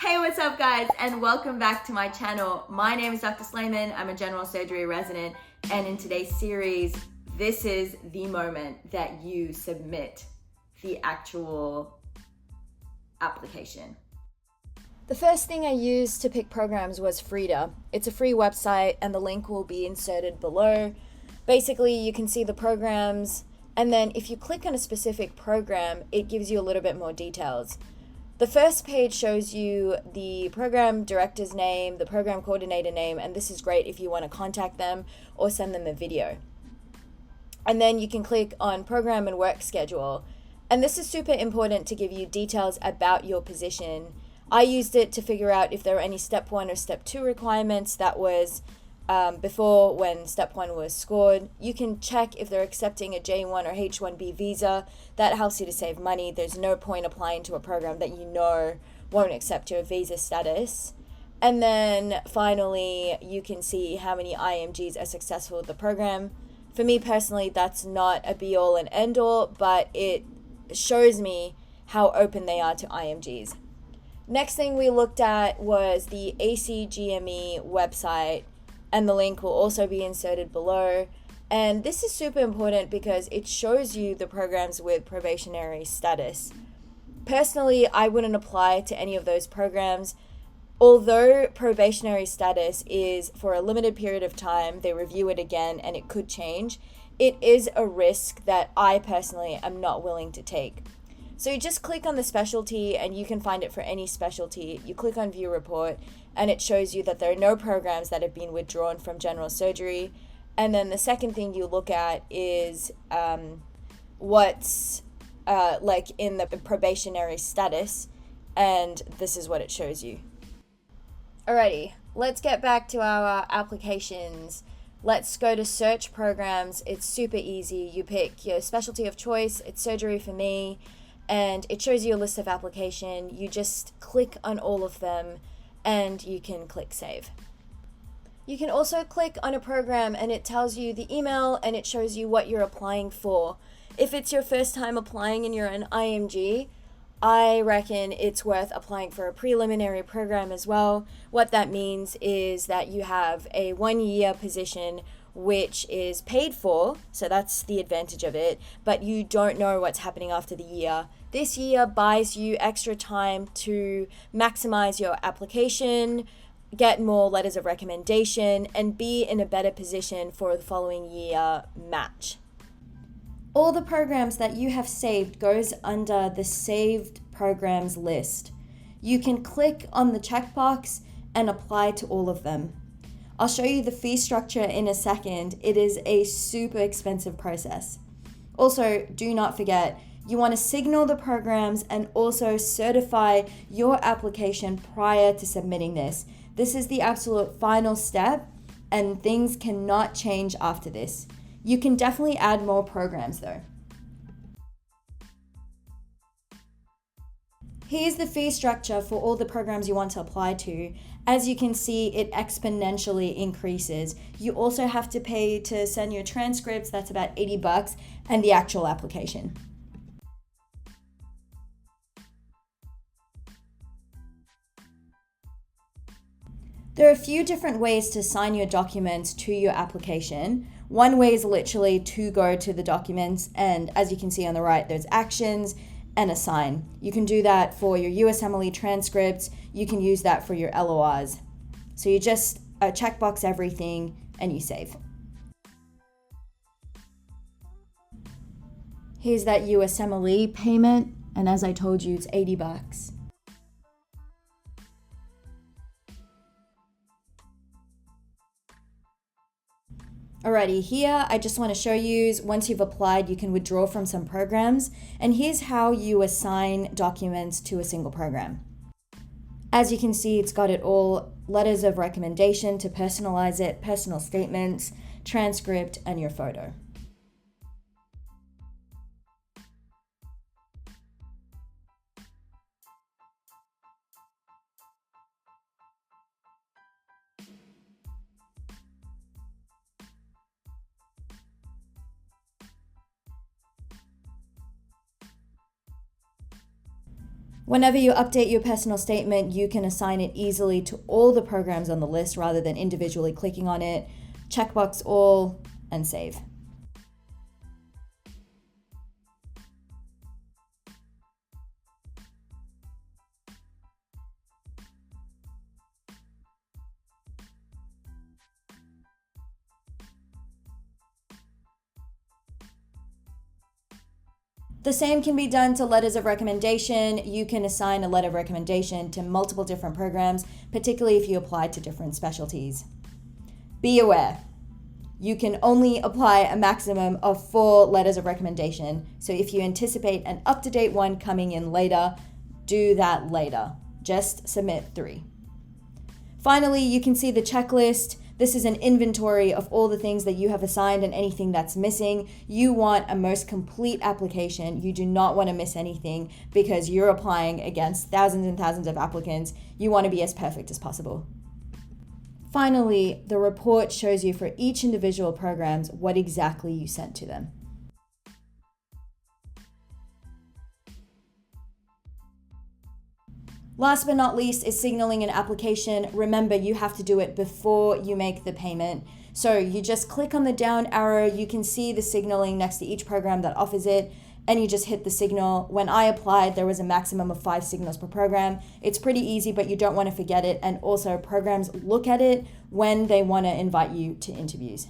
Hey, what's up guys, and welcome back to my channel. My name is Dr. Slayman. I'm a general surgery resident, and in today's series, this is the moment that you submit the actual application. The first thing I used to pick programs was FREIDA. It's a free website and the link will be inserted below. Basically, you can see the programs, and then if you click on a specific program, it gives you a little bit more details. The first page shows you the program director's name, the program coordinator name, and this is great if you want to contact them or send them a video. And then you can click on program and work schedule. And this is super important to give you details about your position. I used it to figure out if there were any step 1 or step 2 requirements. That was before when step 1 was scored. You can check if they're accepting a J1 or H1B visa. That helps you to save money. There's no point applying to a program that you know won't accept your visa status. And then finally, you can see how many IMGs are successful with the program. For me personally, that's not a be-all and end-all, but it shows me how open they are to IMGs. Next thing we looked at was the ACGME website, and the link will also be inserted below. And this is super important because it shows you the programs with probationary status. Personally, I wouldn't apply to any of those programs. Although probationary status is for a limited period of time, they review it again and it could change. It is a risk that I personally am not willing to take. So you just click on the specialty, and you can find it for any specialty. You click on view report and it shows you that there are no programs that have been withdrawn from general surgery. And then the second thing you look at is what's like in the probationary status, and this is what it shows you. Alrighty, let's get back to our applications. Let's go to search programs. It's super easy. You pick your specialty of choice. It's surgery for me, and it shows you a list of application. You just click on all of them and you can click save. You can also click on a program and it tells you the email and it shows you what you're applying for. If it's your first time applying and you're an IMG, I reckon it's worth applying for a preliminary program as well. What that means is that you have a 1-year position which is paid for, so that's the advantage of it, but you don't know what's happening after the year. This year buys you extra time to maximize your application, get more letters of recommendation, and be in a better position for the following year match. All the programs that you have saved goes under the saved programs list. You can click on the checkbox and apply to all of them. I'll show you the fee structure in a second. It is a super expensive process. Also, do not forget, you want to signal the programs and also certify your application prior to submitting this. This is the absolute final step, and things cannot change after this. You can definitely add more programs though. Here's the fee structure for all the programs you want to apply to. As you can see, it exponentially increases. You also have to pay to send your transcripts, that's about $80, and the actual application. There are a few different ways to sign your documents to your application. One way is literally to go to the documents, and as you can see on the right, there's actions and a sign. You can do that for your USMLE transcripts. You can use that for your LORs. So you just checkbox everything and you save. Here's that USMLE payment, and as I told you, it's $80. Alrighty, here I just want to show you, once you've applied, you can withdraw from some programs, and here's how you assign documents to a single program. As you can see, it's got it all: letters of recommendation to personalize it, personal statements, transcript, and your photo. Whenever you update your personal statement, you can assign it easily to all the programs on the list rather than individually clicking on it. Checkbox all and save. The same can be done to letters of recommendation. You can assign a letter of recommendation to multiple different programs, particularly if you apply to different specialties. Be aware, you can only apply a maximum of 4 letters of recommendation. So if you anticipate an up-to-date one coming in later, do that later. Just submit 3. Finally, you can see the checklist. This is an inventory of all the things that you have assigned and anything that's missing. You want a most complete application. You do not want to miss anything because you're applying against thousands and thousands of applicants. You want to be as perfect as possible. Finally, the report shows you for each individual programs what exactly you sent to them. Last but not least is signaling an application. Remember, you have to do it before you make the payment. So you just click on the down arrow. You can see the signaling next to each program that offers it, and you just hit the signal. When I applied, there was a maximum of 5 signals per program. It's pretty easy, but you don't want to forget it. And also, programs look at it when they want to invite you to interviews.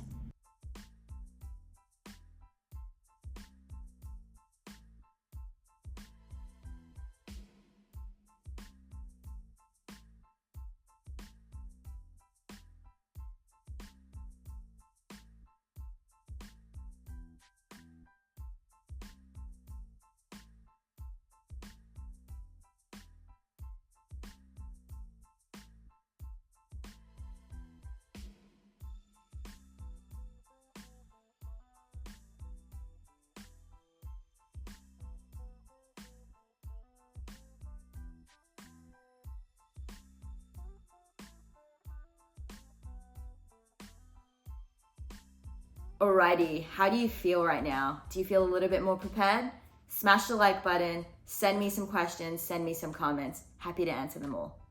Alrighty, how do you feel right now? Do you feel a little bit more prepared? Smash the like button, send me some questions, send me some comments. Happy to answer them all.